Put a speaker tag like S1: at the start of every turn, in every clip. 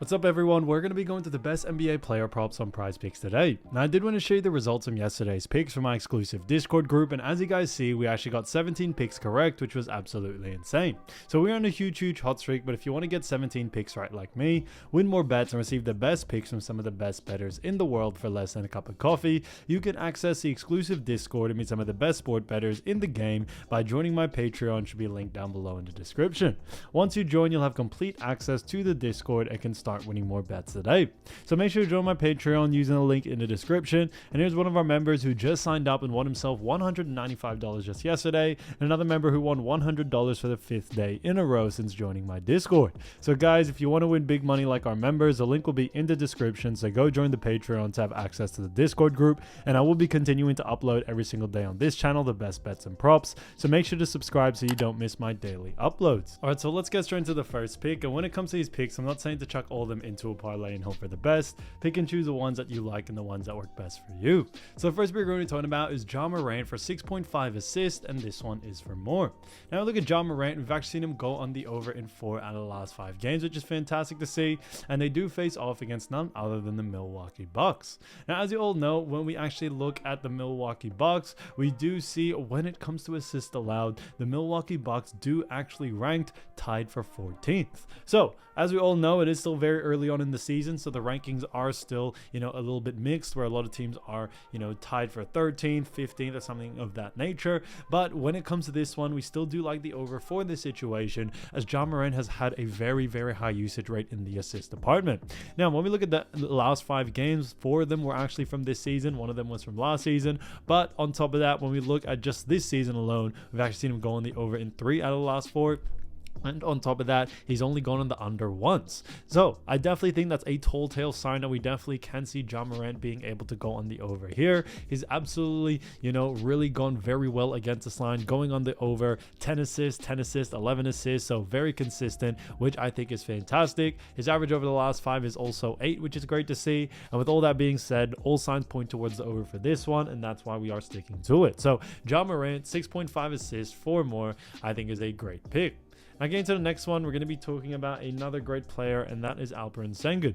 S1: What's up everyone, we're going to be going to the best NBA player props on Prizepicks today. Now I did want to show you the results from yesterday's picks from my exclusive Discord group, and as you guys see, we actually got 17 picks correct, which was absolutely insane. So we're on a huge hot streak, but if you want to get 17 picks right like me, win more bets and receive the best picks from some of the best bettors in the world for less than a cup of coffee, you can access the exclusive Discord and meet some of the best sport bettors in the game by joining my Patreon, should be linked down below in the description. Once you join, you'll have complete access to the Discord and can start winning more bets today. So make sure to join my Patreon using the link in the description. And here's one of our members who just signed up and won himself $195 just yesterday, and another member who won $100 for the 5th day in a row since joining my Discord. So guys, if you want to win big money like our members, the link will be in the description, so go join the Patreon to have access to the Discord group, and I will be continuing to upload every single day on this channel the best bets and props, so make sure to subscribe so you don't miss my daily uploads. Alright, so let's get straight into the first pick. And when it comes to these picks, I'm not saying to chuck all of them into a parlay and hope for the best. Pick and choose the ones that you like and the ones that work best for you. So the first pick we're going to be talking about is Morant for 6.5 assists, and this one is for more. Now look at Morant, we've actually seen him go on the over in 4 out of the last 5 games, which is fantastic to see, and they do face off against none other than the Milwaukee Bucks. Now as you all know, when we actually look at the Milwaukee Bucks, we do see when it comes to assists allowed, the Milwaukee Bucks do actually ranked tied for 14th. So as we all know, it is still very early on in the season, so the rankings are still, a little bit mixed, where a lot of teams are, tied for 13th, 15th, or something of that nature. But when it comes to this one, we still do like the over for this situation, as Morant has had a very high usage rate in the assist department. Now, when we look at the last 5 games, 4 of them were actually from this season, 1 of them was from last season. But on top of that, when we look at just this season alone, we've actually seen him go on the over in 3 out of the last 4. And on top of that, he's only gone on the under once. So I definitely think that's a telltale sign that we definitely can see Morant being able to go on the over here. He's absolutely, really gone very well against this line, going on the over, 10 assists, 11 assists. So very consistent, which I think is fantastic. His average over the last 5 is also 8, which is great to see. And with all that being said, all signs point towards the over for this one, and that's why we are sticking to it. So Morant, 6.5 assists, 4 more, I think is a great pick. Now getting to the next one, we're going to be talking about another great player, and that is Alperen Sengun.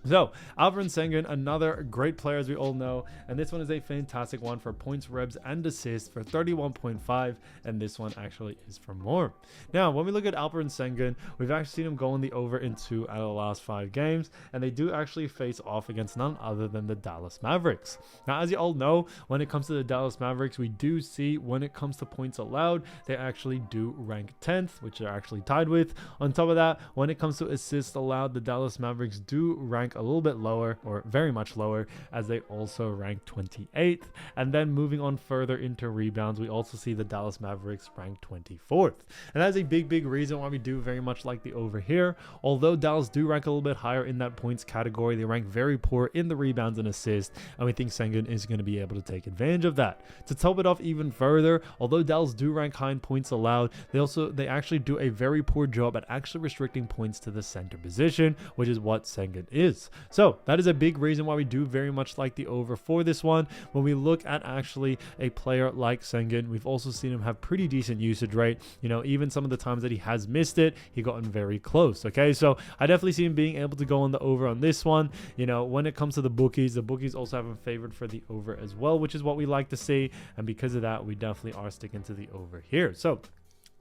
S1: So Alperen Sengun, another great player as we all know, and this one is a fantastic one for points, rebs, and assists for 31.5, and this one actually is for more. Now when we look at Alperen Sengun, we've actually seen him go on the over in 2 out of the last 5 games, and they do actually face off against none other than the Dallas Mavericks. Now as you all know, when it comes to the Dallas Mavericks, we do see when it comes to points allowed, they actually do rank 10th, which they're actually tied with. On top of that, when it comes to assists allowed, the Dallas Mavericks do rank a little bit lower, or very much lower, as they also rank 28th. And then moving on further into rebounds, we also see the Dallas Mavericks ranked 24th, and that's a big reason why we do very much like the over here. Although Dallas do rank a little bit higher in that points category, they rank very poor in the rebounds and assists, and we think Sengun is going to be able to take advantage of that. To top it off even further, although Dallas do rank high in points allowed, they actually do a very poor job at actually restricting points to the center position, which is what Sengun is. So that is a big reason why we do very much like the over for this one. When we look at actually a player like Sengun, we've also seen him have pretty decent usage rate. Even some of the times that he has missed it, he gotten very close. Okay, so I definitely see him being able to go on the over on this one. When it comes to the bookies also have him favored for the over as well, which is what we like to see, and because of that, we definitely are sticking to the over here. So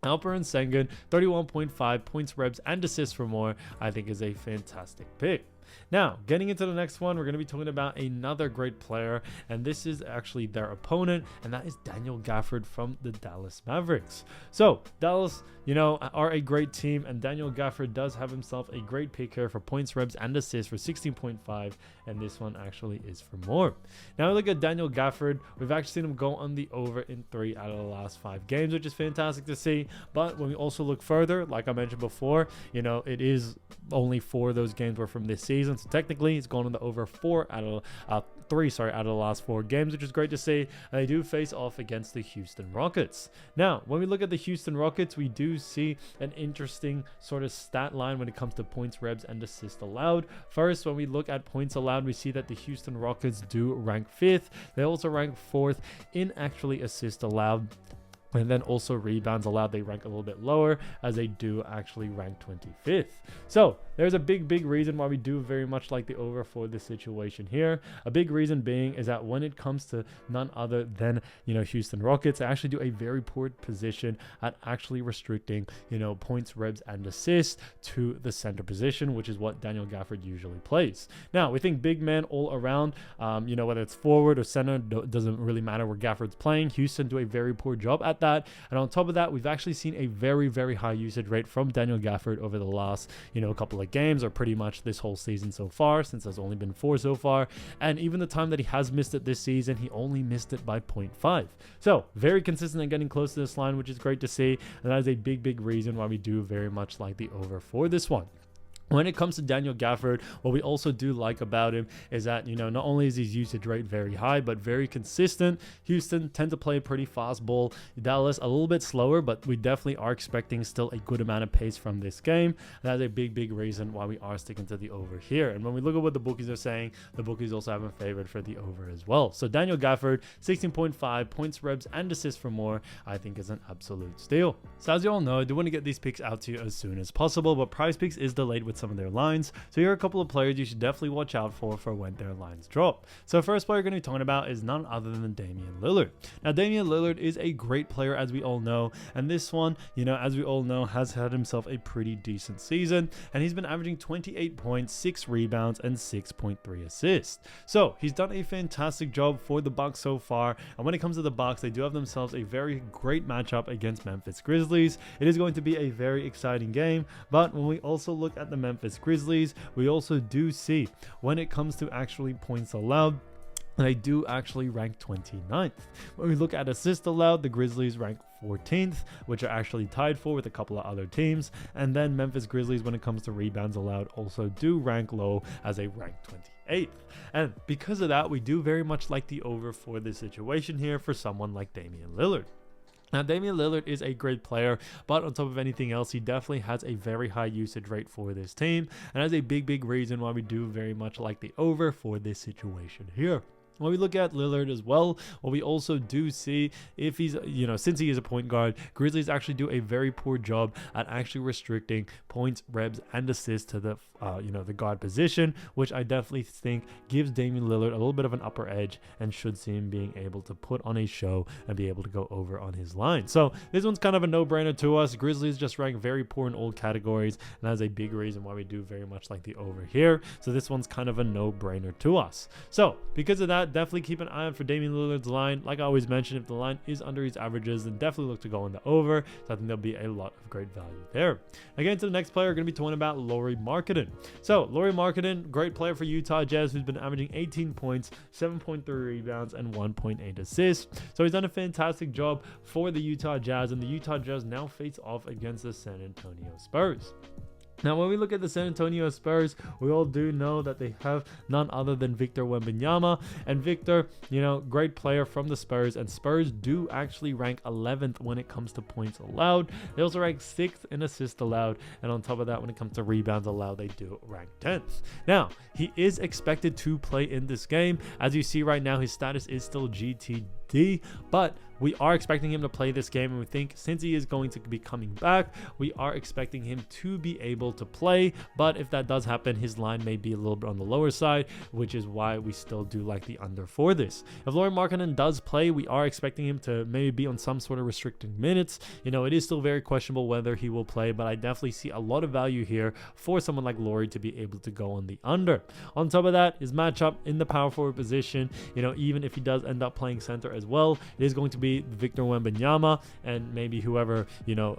S1: Alperen Sengun, 31.5 points, rebs, and assists for more, I think is a fantastic pick. Now, getting into the next one, we're going to be talking about another great player, and this is actually their opponent, and that is Daniel Gafford from the Dallas Mavericks. So, Dallas, are a great team, and Daniel Gafford does have himself a great pick here for points, rebs, and assists for 16.5, and this one actually is for more. Now, we look at Daniel Gafford. We've actually seen him go on the over in 3 out of the last 5 games, which is fantastic to see. But when we also look further, like I mentioned before, it is only 4 of those games were from this season. So technically, he's gone on the over 3 out of the last 4 games, which is great to see. And they do face off against the Houston Rockets. Now, when we look at the Houston Rockets, we do see an interesting sort of stat line when it comes to points, rebs, and assists allowed. First, when we look at points allowed, we see that the Houston Rockets do rank 5th. They also rank 4th in actually assists allowed. And then also rebounds allowed, they rank a little bit lower, as they do actually rank 25th. So there's a big reason why we do very much like the over for this situation here. A big reason being is that when it comes to none other than, Houston Rockets, they actually do a very poor position at actually restricting, points, rebs, and assists to the center position, which is what Daniel Gafford usually plays. Now, we think big man all around, whether it's forward or center, doesn't really matter where Gafford's playing. Houston do a very poor job at that. And on top of that, we've actually seen a very high usage rate from Daniel Gafford over the last, couple of games, or pretty much this whole season so far, since there's only been 4 so far. And even the time that he has missed it this season, he only missed it by 0.5. So very consistent and getting close to this line, which is great to see. And that is a big reason why we do very much like the over for this one. When it comes to Daniel Gafford, what we also do like about him is that, not only is his usage rate very high, but very consistent. Houston tend to play a pretty fast ball. Dallas a little bit slower, but we definitely are expecting still a good amount of pace from this game. That is a big reason why we are sticking to the over here. And when we look at what the bookies are saying, the bookies also have him favored for the over as well. So Daniel Gafford, 16.5 points, rebs, and assists for more, I think is an absolute steal. So as you all know, I do want to get these picks out to you as soon as possible, but Prizepicks is delayed with some of their lines. So here are a couple of players you should definitely watch out for when their lines drop. So first player we're going to be talking about is none other than Damian Lillard. Now Damian Lillard is a great player, as we all know, and this one, as we all know, has had himself a pretty decent season, and he's been averaging 28 points, 6 rebounds, and 6.3 assists. So he's done a fantastic job for the Bucks so far, and when it comes to the Bucks, they do have themselves a very great matchup against Memphis Grizzlies. It is going to be a very exciting game, but when we also look at the Memphis Grizzlies, we also do see when it comes to actually points allowed, they do actually rank 29th. When we look at assists allowed, the Grizzlies rank 14th, which are actually tied for with a couple of other teams. And then Memphis Grizzlies, when it comes to rebounds allowed, also do rank low as a rank 28th. And because of that, we do very much like the over for this situation here for someone like Damian Lillard. Now, Damian Lillard is a great player, but on top of anything else, he definitely has a very high usage rate for this team, and that's a big reason why we do very much like the over for this situation here. When we look at Lillard as well, what we also do see, if he's, since he is a point guard, Grizzlies actually do a very poor job at actually restricting points, rebs, and assists to the, the guard position, which I definitely think gives Damian Lillard a little bit of an upper edge and should see him being able to put on a show and be able to go over on his line. So this one's kind of a no-brainer to us. Grizzlies just rank very poor in all categories, and that's a big reason why we do very much like the over here. So this one's kind of a no-brainer to us. So because of that, definitely keep an eye out for Damian Lillard's line. Like I always mention, if the line is under his averages, then definitely look to go on the over. So I think there'll be a lot of great value there. Again, to the next player, we're going to be talking about Lauri Markkanen. So Lauri Markkanen, great player for Utah Jazz, who's been averaging 18 points, 7.3 rebounds, and 1.8 assists. So he's done a fantastic job for the Utah Jazz, and the Utah Jazz now face off against the San Antonio Spurs. Now, when we look at the San Antonio Spurs, we all do know that they have none other than Victor Wembanyama. And Victor, great player from the Spurs. And Spurs do actually rank 11th when it comes to points allowed. They also rank 6th in assists allowed. And on top of that, when it comes to rebounds allowed, they do rank 10th. Now, he is expected to play in this game. As you see right now, his status is still GTD, but we are expecting him to play this game, and we think since he is going to be coming back, we are expecting him to be able to play. But if that does happen, his line may be a little bit on the lower side, which is why we still do like the under for this. If Lauri Markkanen does play, we are expecting him to maybe be on some sort of restricted minutes. It is still very questionable whether he will play, but I definitely see a lot of value here for someone like Lauri to be able to go on the under. On top of that, his matchup in the power forward position, even if he does end up playing center as well, it is going to be Victor Wembanyama and maybe whoever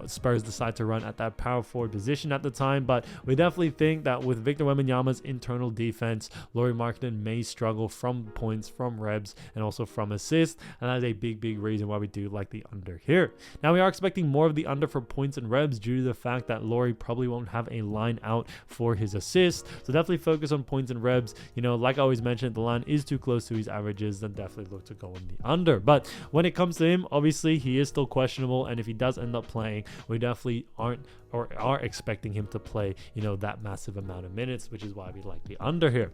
S1: Spurs decide to run at that power forward position at the time. But we definitely think that with Victor Wembanyama's internal defense, Lauri Markkanen may struggle from points, from rebs, and also from assists, and that is a big reason why we do like the under here. Now, we are expecting more of the under for points and rebs due to the fact that Lauri probably won't have a line out for his assists, so definitely focus on points and rebs. Like I always mentioned, if the line is too close to his averages, then definitely look to go on the under. But when it comes to him, obviously he is still questionable, and if he does end up playing, we definitely aren't or are expecting him to play that massive amount of minutes, which is why we like the under here.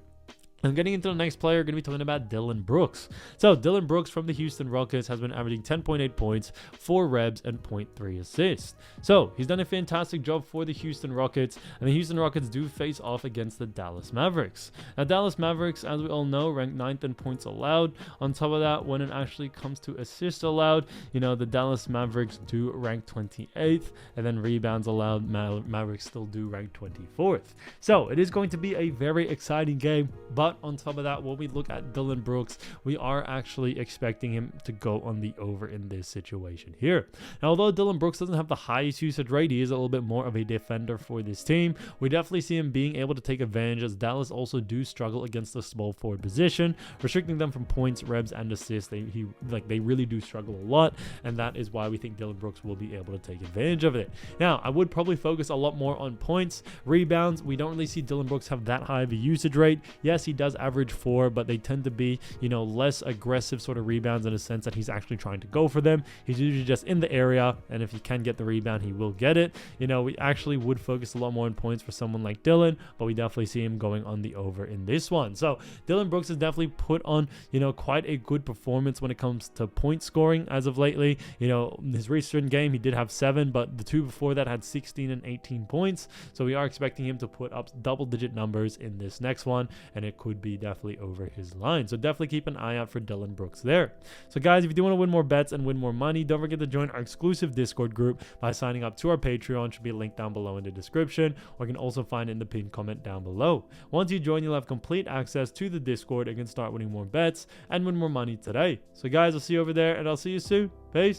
S1: And getting into the next player, going to be talking about Dillon Brooks. So Dillon Brooks from the Houston Rockets has been averaging 10.8 points, 4 rebs, and 0.3 assists. So he's done a fantastic job for the Houston Rockets, and the Houston Rockets do face off against the Dallas Mavericks. Now, Dallas Mavericks, as we all know, ranked 9th in points allowed. On top of that, when it actually comes to assists allowed, the Dallas Mavericks do rank 28th, and then rebounds allowed, Mavericks still do rank 24th. So it is going to be a very exciting game, but on top of that, when we look at Dillon Brooks, we are actually expecting him to go on the over in this situation here. Now, although Dillon Brooks doesn't have the highest usage rate, he is a little bit more of a defender for this team. We definitely see him being able to take advantage, as Dallas also do struggle against the small forward position, restricting them from points, rebs, and assists. They really do struggle a lot, and that is why we think Dillon Brooks will be able to take advantage of it. Now, I would probably focus a lot more on points. Rebounds, we don't really see Dillon Brooks have that high of a usage rate. Yes, he does average 4, but they tend to be, less aggressive sort of rebounds, in a sense that he's actually trying to go for them. He's usually just in the area, and if he can get the rebound, he will get it. We actually would focus a lot more on points for someone like Dillon, but we definitely see him going on the over in this one. So Dillon Brooks has definitely put on, quite a good performance when it comes to point scoring as of lately. His recent game, he did have 7, but the 2 before that had 16 and 18 points. So we are expecting him to put up double-digit numbers in this next one, and it could be definitely over his line. So definitely keep an eye out for Dillon Brooks there. So guys, if you do want to win more bets and win more money, don't forget to join our exclusive Discord group by signing up to our Patreon. Should be linked down below in the description, or you can also find it in the pinned comment down below. Once you join, you'll have complete access to the Discord and can start winning more bets and win more money today. So guys, I'll see you over there, and I'll see you soon. Peace.